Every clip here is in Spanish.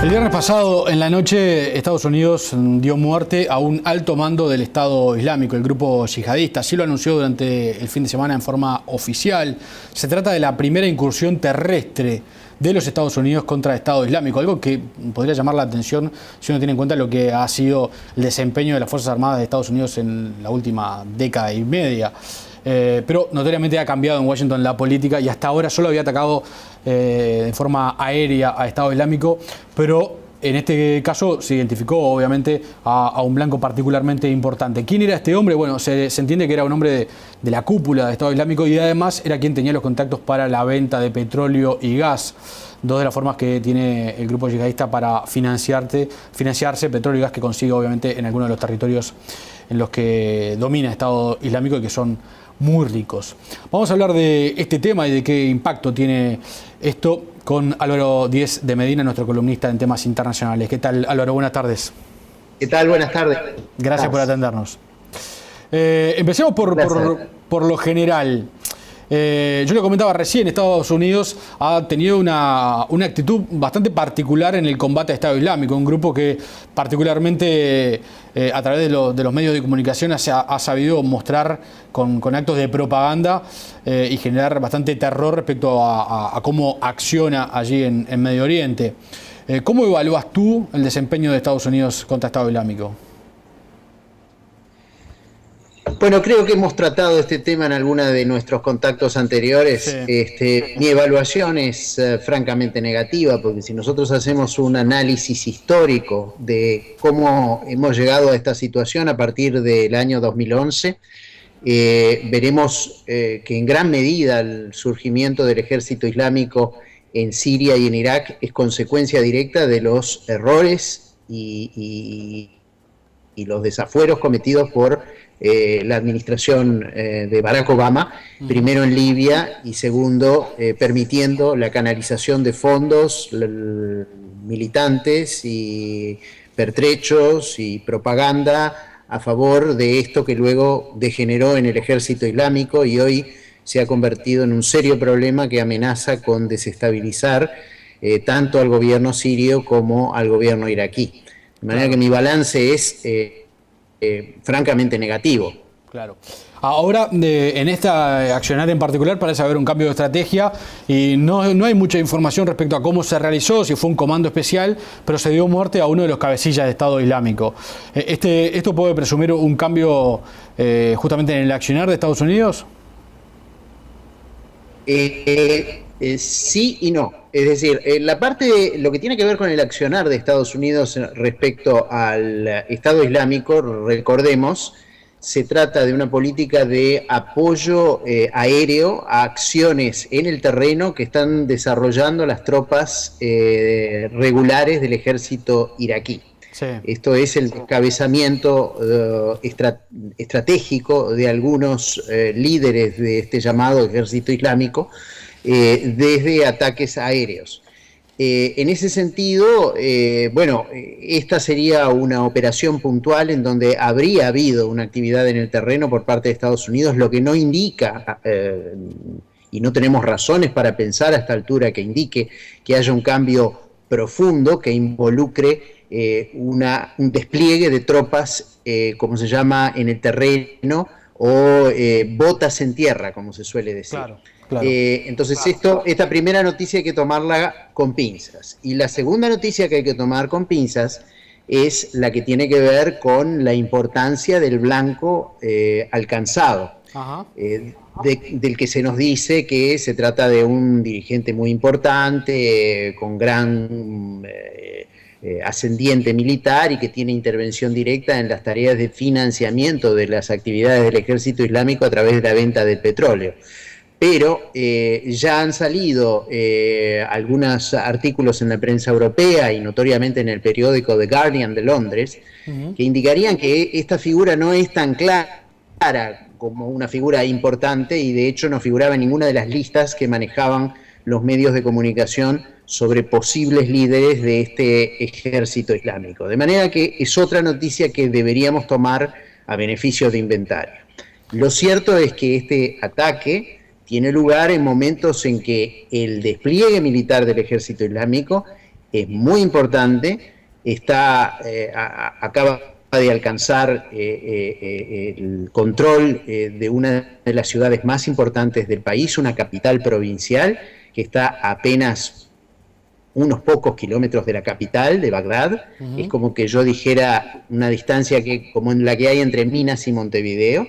El viernes pasado, en la noche, Estados Unidos dio muerte a un alto mando del Estado Islámico, el grupo yihadista. Así lo anunció durante el fin de semana en forma oficial. Se trata de la primera incursión terrestre de los Estados Unidos contra el Estado Islámico, algo que podría llamar la atención si uno tiene en cuenta lo que ha sido el desempeño de las Fuerzas Armadas de Estados Unidos en la última década y media. Pero notoriamente ha cambiado en Washington la política y hasta ahora solo había atacado de forma aérea a Estado Islámico, pero en este caso se identificó obviamente a un blanco particularmente importante. ¿Quién era este hombre? Bueno, se entiende que era un hombre de la cúpula de Estado Islámico y además era quien tenía los contactos para la venta de petróleo y gas. Dos de las formas que tiene el grupo yihadista para financiarse, petróleo y gas que consigue obviamente en algunos de los territorios en los que domina Estado Islámico y que son muy ricos. Vamos a hablar de este tema y de qué impacto tiene esto con Álvaro Díez de Medina, nuestro columnista en temas internacionales. ¿Qué tal, Álvaro? Buenas tardes. ¿Qué tal? Buenas tardes. Gracias por atendernos. Empecemos por lo general. Yo lo comentaba recién, Estados Unidos ha tenido una actitud bastante particular en el combate a Estado Islámico, un grupo que particularmente a través de los medios de comunicación ha sabido mostrar con actos de propaganda y generar bastante terror respecto a cómo acciona allí en Medio Oriente. ¿Cómo evalúas tú el desempeño de Estados Unidos contra Estado Islámico? Bueno, creo que hemos tratado este tema en alguna de nuestros contactos anteriores. Sí. Mi evaluación es francamente negativa, porque si nosotros hacemos un análisis histórico de cómo hemos llegado a esta situación a partir del año 2011, veremos que en gran medida el surgimiento del ejército islámico en Siria y en Irak es consecuencia directa de los errores y los desafueros cometidos por la administración de Barack Obama, primero en Libia y segundo permitiendo la canalización de fondos militantes y pertrechos y propaganda a favor de esto que luego degeneró en el ejército islámico y hoy se ha convertido en un serio problema que amenaza con desestabilizar tanto al gobierno sirio como al gobierno iraquí. De manera que mi balance es francamente negativo. Claro. Ahora, en esta accionar en particular parece haber un cambio de estrategia y no hay mucha información respecto a cómo se realizó, si fue un comando especial, pero se dio muerte a uno de los cabecillas de Estado Islámico. ¿Esto puede presumir un cambio justamente en el accionar de Estados Unidos? Sí y no. Es decir, la parte, lo que tiene que ver con el accionar de Estados Unidos respecto al Estado Islámico, recordemos, se trata de una política de apoyo aéreo a acciones en el terreno que están desarrollando las tropas regulares del ejército iraquí. Sí. Esto es el encabezamiento estratégico de algunos líderes de este llamado ejército islámico desde ataques aéreos. En ese sentido, esta sería una operación puntual en donde habría habido una actividad en el terreno por parte de Estados Unidos, lo que no indica, y no tenemos razones para pensar a esta altura que indique que haya un cambio profundo que involucre un despliegue de tropas, como se llama en el terreno, o botas en tierra, como se suele decir. Claro. Claro. Entonces esta primera noticia hay que tomarla con pinzas. Y la segunda noticia que hay que tomar con pinzas es la que tiene que ver con la importancia del blanco alcanzado, del que se nos dice que se trata de un dirigente muy importante, con gran ascendiente militar y que tiene intervención directa en las tareas de financiamiento de las actividades del ejército islámico a través de la venta del petróleo. Pero ya han salido algunos artículos en la prensa europea y notoriamente en el periódico The Guardian de Londres, que indicarían que esta figura no es tan clara como una figura importante y de hecho no figuraba en ninguna de las listas que manejaban los medios de comunicación sobre posibles líderes de este ejército islámico. De manera que es otra noticia que deberíamos tomar a beneficio de inventario. Lo cierto es que este ataque tiene lugar en momentos en que el despliegue militar del ejército islámico es muy importante, acaba de alcanzar el control de una de las ciudades más importantes del país, una capital provincial que está a apenas unos pocos kilómetros de la capital, de Bagdad. Es como que yo dijera una distancia como en la que hay entre Minas y Montevideo,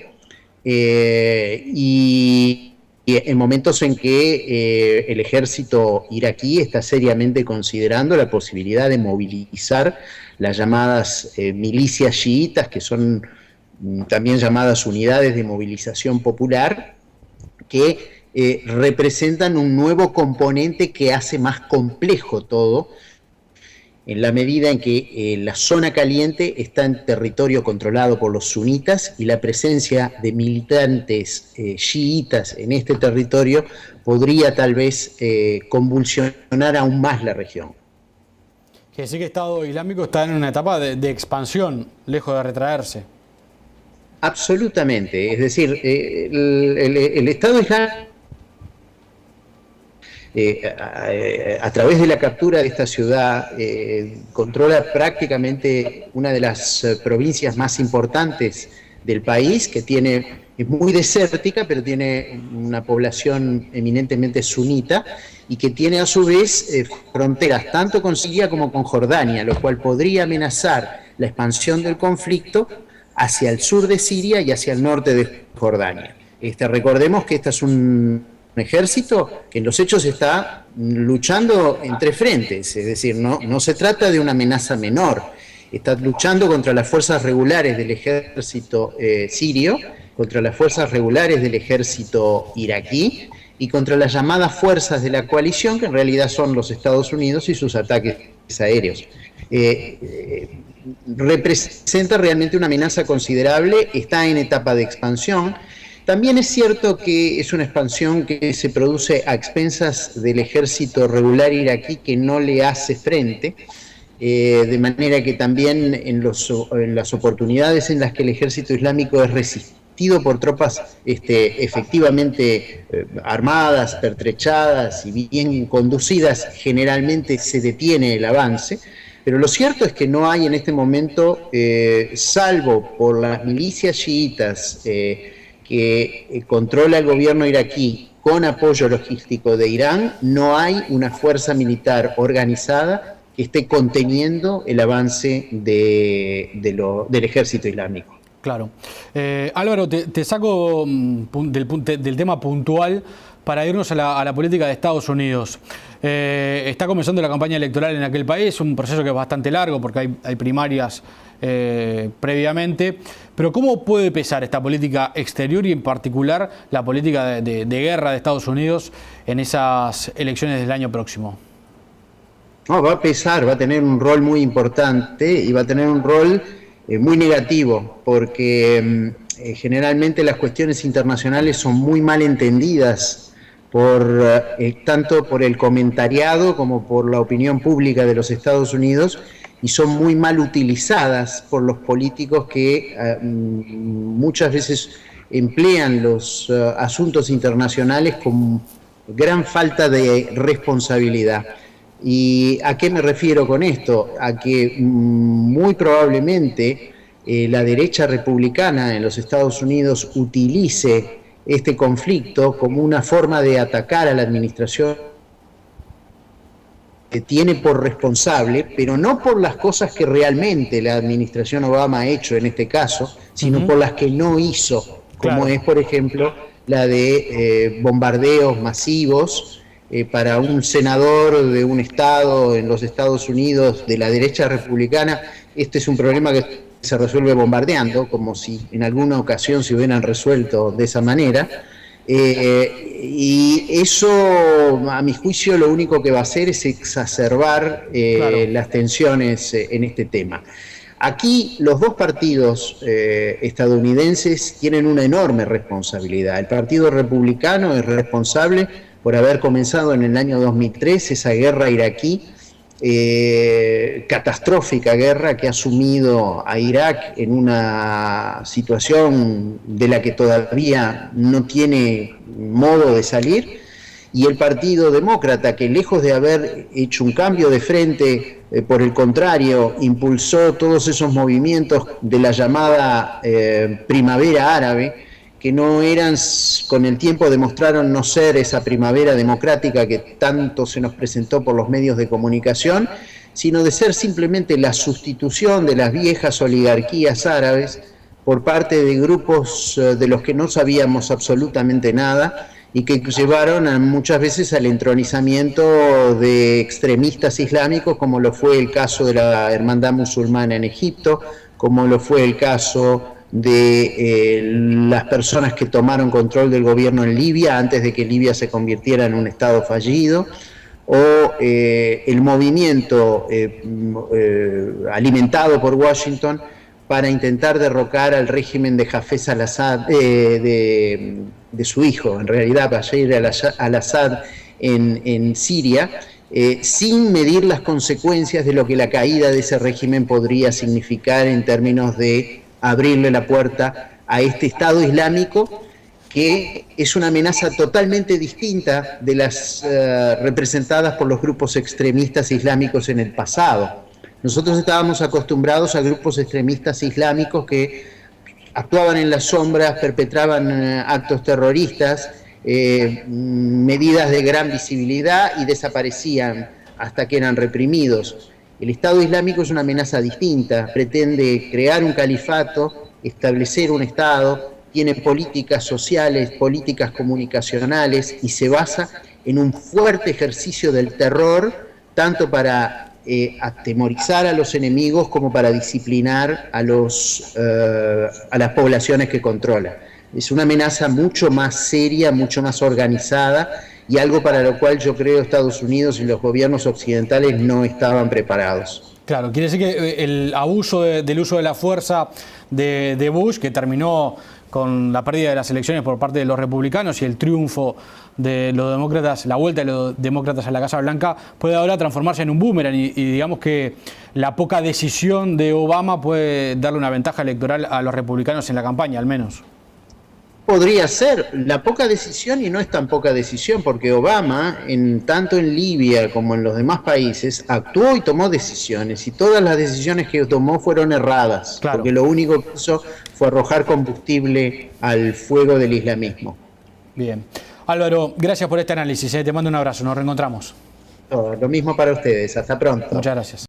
y en momentos en que el ejército iraquí está seriamente considerando la posibilidad de movilizar las llamadas milicias chiitas, que son también llamadas unidades de movilización popular, que representan un nuevo componente que hace más complejo todo, en la medida en que la zona caliente está en territorio controlado por los sunitas y la presencia de militantes chiitas en este territorio podría tal vez convulsionar aún más la región. Que sí, que el Estado Islámico está en una etapa de expansión, lejos de retraerse. Absolutamente, es decir, el Estado Islámico, a través de la captura de esta ciudad, controla prácticamente una de las provincias más importantes del país, que es muy desértica, pero tiene una población eminentemente sunita, y que tiene a su vez fronteras tanto con Siria como con Jordania, lo cual podría amenazar la expansión del conflicto hacia el sur de Siria y hacia el norte de Jordania. Recordemos que este es un ejército que en los hechos está luchando en tres frentes, es decir, no se trata de una amenaza menor, está luchando contra las fuerzas regulares del ejército sirio, contra las fuerzas regulares del ejército iraquí y contra las llamadas fuerzas de la coalición, que en realidad son los Estados Unidos y sus ataques aéreos. Representa realmente una amenaza considerable, está en etapa de expansión. También es cierto que es una expansión que se produce a expensas del ejército regular iraquí, que no le hace frente, de manera que también en las oportunidades en las que el ejército islámico es resistido por tropas efectivamente armadas, pertrechadas y bien conducidas, generalmente se detiene el avance. Pero lo cierto es que no hay en este momento, salvo por las milicias chiitas que controla el gobierno iraquí con apoyo logístico de Irán, no hay una fuerza militar organizada que esté conteniendo el avance del ejército islámico. Claro. Álvaro, te saco del tema puntual para irnos a la política de Estados Unidos. Está comenzando la campaña electoral en aquel país, un proceso que es bastante largo porque hay primarias previamente, pero ¿cómo puede pesar esta política exterior y en particular la política de guerra de Estados Unidos en esas elecciones del año próximo? No, va a pesar, va a tener un rol muy importante y va a tener un rol muy negativo, porque generalmente las cuestiones internacionales son muy mal entendidas tanto por el comentariado como por la opinión pública de los Estados Unidos, y son muy mal utilizadas por los políticos que muchas veces emplean los asuntos internacionales con gran falta de responsabilidad. ¿Y a qué me refiero con esto? A que muy probablemente la derecha republicana en los Estados Unidos utilice este conflicto como una forma de atacar a la administración que tiene por responsable, pero no por las cosas que realmente la administración Obama ha hecho en este caso, sino por las que no hizo, como es, por ejemplo, la de bombardeos masivos para un senador de un estado en los Estados Unidos de la derecha republicana. Este es un problema que se resuelve bombardeando, como si en alguna ocasión se hubieran resuelto de esa manera. Y eso, a mi juicio, lo único que va a hacer es exacerbar las tensiones en este tema. Aquí los dos partidos estadounidenses tienen una enorme responsabilidad. El Partido Republicano es responsable por haber comenzado en el año 2003 esa guerra iraquí, catastrófica guerra que ha sumido a Irak en una situación de la que todavía no tiene modo de salir, y el Partido Demócrata, que lejos de haber hecho un cambio de frente, por el contrario, impulsó todos esos movimientos de la llamada primavera árabe, que no eran, con el tiempo demostraron no ser esa primavera democrática que tanto se nos presentó por los medios de comunicación, sino de ser simplemente la sustitución de las viejas oligarquías árabes por parte de grupos de los que no sabíamos absolutamente nada y que llevaron muchas veces al entronizamiento de extremistas islámicos, como lo fue el caso de la Hermandad Musulmana en Egipto, como lo fue el caso de las personas que tomaron control del gobierno en Libia antes de que Libia se convirtiera en un estado fallido, o el movimiento alimentado por Washington para intentar derrocar al régimen de Hafez al-Assad, de su hijo, en realidad Bashar al-Assad en Siria, sin medir las consecuencias de lo que la caída de ese régimen podría significar en términos de abrirle la puerta a este Estado Islámico, que es una amenaza totalmente distinta de las representadas por los grupos extremistas islámicos en el pasado. Nosotros estábamos acostumbrados a grupos extremistas islámicos que actuaban en las sombras, perpetraban actos terroristas, medidas de gran visibilidad y desaparecían hasta que eran reprimidos. El Estado Islámico es una amenaza distinta, pretende crear un califato, establecer un Estado, tiene políticas sociales, políticas comunicacionales y se basa en un fuerte ejercicio del terror, tanto para atemorizar a los enemigos como para disciplinar a las poblaciones que controla. Es una amenaza mucho más seria, mucho más organizada y algo para lo cual yo creo Estados Unidos y los gobiernos occidentales no estaban preparados. Claro, quiere decir que el abuso del uso de la fuerza de Bush, que terminó con la pérdida de las elecciones por parte de los republicanos y el triunfo de los demócratas, la vuelta de los demócratas a la Casa Blanca, puede ahora transformarse en un boomerang y digamos que la poca decisión de Obama puede darle una ventaja electoral a los republicanos en la campaña, al menos. Podría ser la poca decisión, y no es tan poca decisión, porque Obama, tanto en Libia como en los demás países, actuó y tomó decisiones, y todas las decisiones que tomó fueron erradas, claro, porque lo único que hizo fue arrojar combustible al fuego del islamismo. Bien. Álvaro, gracias por este análisis, te mando un abrazo, nos reencontramos. Lo mismo para ustedes, hasta pronto. Muchas gracias.